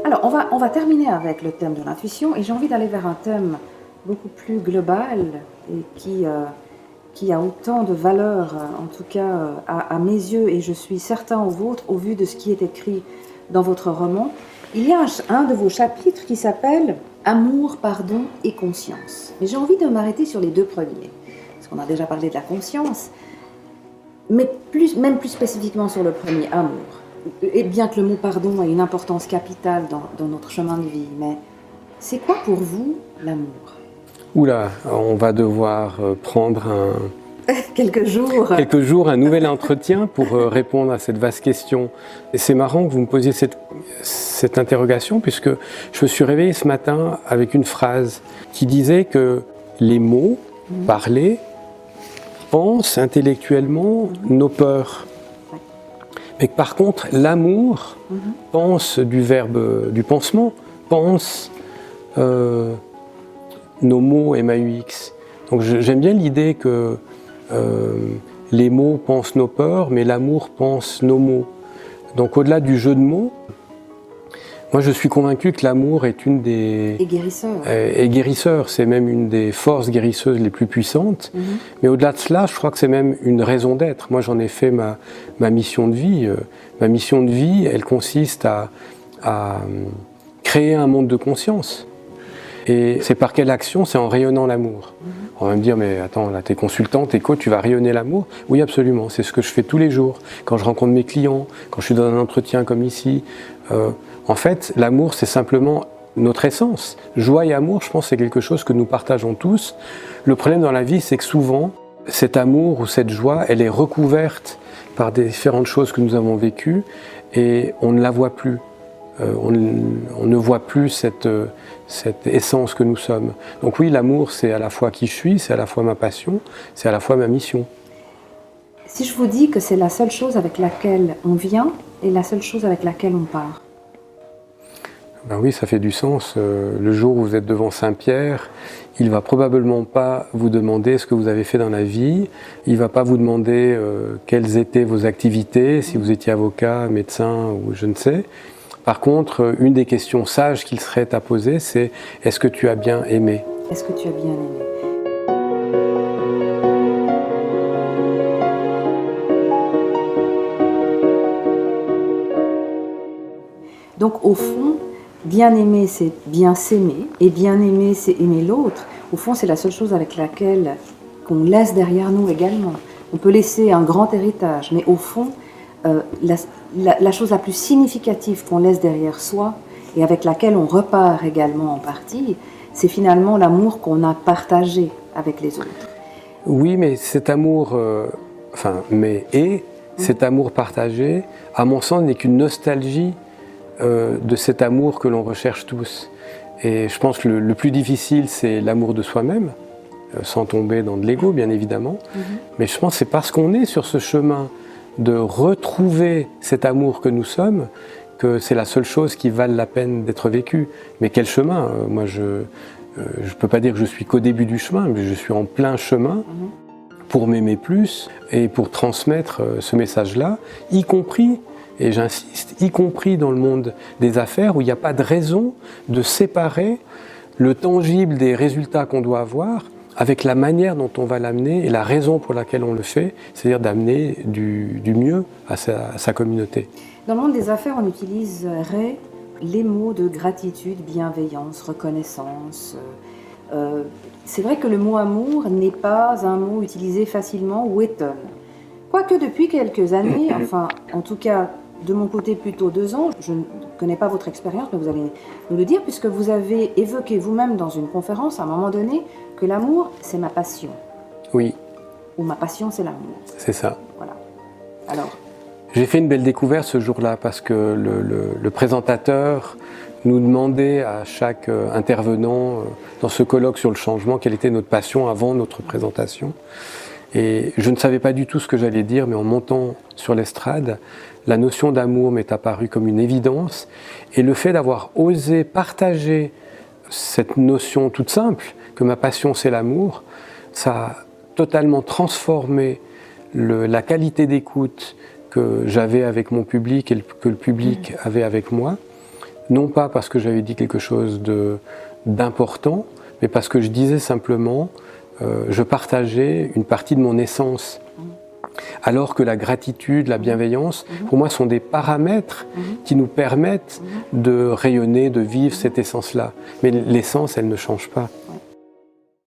Alors, on va terminer avec le thème de l'intuition et j'ai envie d'aller vers un thème beaucoup plus global et qui a autant de valeur, en tout cas à mes yeux, et je suis certain aux vôtres, au vu de ce qui est écrit dans votre roman. Il y a un de vos chapitres qui s'appelle « Amour, pardon et conscience ». Mais j'ai envie de m'arrêter sur les deux premiers, parce qu'on a déjà parlé de la conscience, mais même plus spécifiquement sur le premier, amour. Et bien que le mot pardon ait une importance capitale dans notre chemin de vie, mais c'est quoi pour vous l'amour ? Oula, on va devoir prendre quelques jours, un nouvel entretien pour répondre à cette vaste question. Et c'est marrant que vous me posiez cette interrogation, puisque je me suis réveillé ce matin avec une phrase qui disait que les mots parlés pensent intellectuellement nos peurs. Mais que par contre, l'amour pense du verbe du pansement, pense nos mots MAUX. Donc j'aime bien l'idée que les mots pensent nos peurs, mais l'amour pense nos mots. Donc au-delà du jeu de mots, moi je suis convaincu que l'amour est une des... Et guérisseur. Et guérisseur, c'est même une des forces guérisseuses les plus puissantes. Mais au-delà de cela, je crois que c'est même une raison d'être. Moi j'en ai fait ma mission de vie. Ma mission de vie, elle consiste à créer un monde de conscience. Et c'est par quelle action? C'est en rayonnant l'amour. On va me dire, mais attends, là, t'es consultant, t'es coach, tu vas rayonner l'amour? Oui, absolument, c'est ce que je fais tous les jours. Quand je rencontre mes clients, quand je suis dans un entretien comme ici. En fait, l'amour, c'est simplement notre essence. Joie et amour, je pense, c'est quelque chose que nous partageons tous. Le problème dans la vie, c'est que souvent, cet amour ou cette joie, elle est recouverte par différentes choses que nous avons vécues et on ne la voit plus. On ne voit plus cette essence que nous sommes. Donc oui, l'amour, c'est à la fois qui je suis, c'est à la fois ma passion, c'est à la fois ma mission. Si je vous dis que c'est la seule chose avec laquelle on vient et la seule chose avec laquelle on part. Ben oui, ça fait du sens. Le jour où vous êtes devant Saint-Pierre, il ne va probablement pas vous demander ce que vous avez fait dans la vie. Il ne va pas vous demander quelles étaient vos activités, si vous étiez avocat, médecin ou je ne sais. Par contre, une des questions sages qu'il serait à poser, c'est « Est-ce que tu as bien aimé ?» Est-ce que tu as bien aimé ? Donc au fond, bien aimer, c'est bien s'aimer, et bien aimer, c'est aimer l'autre. Au fond, c'est la seule chose avec laquelle qu'on laisse derrière nous également. On peut laisser un grand héritage, mais au fond, la chose la plus significative qu'on laisse derrière soi et avec laquelle on repart également en partie, c'est finalement l'amour qu'on a partagé avec les autres. Oui, mais cet amour, cet amour partagé, à mon sens, n'est qu'une nostalgie de cet amour que l'on recherche tous. Et je pense que le plus difficile, c'est l'amour de soi-même, sans tomber dans de l'ego, bien évidemment. Mais je pense que c'est parce qu'on est sur ce chemin de retrouver cet amour que nous sommes, que c'est la seule chose qui vale la peine d'être vécue. Mais quel chemin? Moi, je ne peux pas dire que je suis qu'au début du chemin, mais je suis en plein chemin pour m'aimer plus et pour transmettre ce message-là, y compris, et j'insiste, y compris dans le monde des affaires où il n'y a pas de raison de séparer le tangible des résultats qu'on doit avoir avec la manière dont on va l'amener et la raison pour laquelle on le fait, c'est-à-dire d'amener du mieux à sa communauté. Dans le monde des affaires, on utiliserait les mots de gratitude, bienveillance, reconnaissance. C'est vrai que le mot amour n'est pas un mot utilisé facilement ou étonne. Quoique depuis quelques années, enfin en tout cas de mon côté plutôt 2 ans, je ne connais pas votre expérience, mais vous allez nous le dire, puisque vous avez évoqué vous-même dans une conférence à un moment donné que l'amour, c'est ma passion. Oui. Ou ma passion, c'est l'amour. C'est ça. Voilà. Alors. J'ai fait une belle découverte ce jour-là parce que le présentateur nous demandait à chaque intervenant dans ce colloque sur le changement quelle était notre passion avant notre présentation. Et je ne savais pas du tout ce que j'allais dire, mais en montant sur l'estrade, la notion d'amour m'est apparue comme une évidence. Et le fait d'avoir osé partager cette notion toute simple, que ma passion c'est l'amour, ça a totalement transformé la qualité d'écoute que j'avais avec mon public et que le public avait avec moi. non pas parce que j'avais dit quelque chose d'important, mais parce que je disais simplement, je partageais une partie de mon essence. Alors que la gratitude, la bienveillance, pour moi, sont des paramètres qui nous permettent de rayonner, de vivre cette essence-là. Mais l'essence, elle ne change pas. Ouais.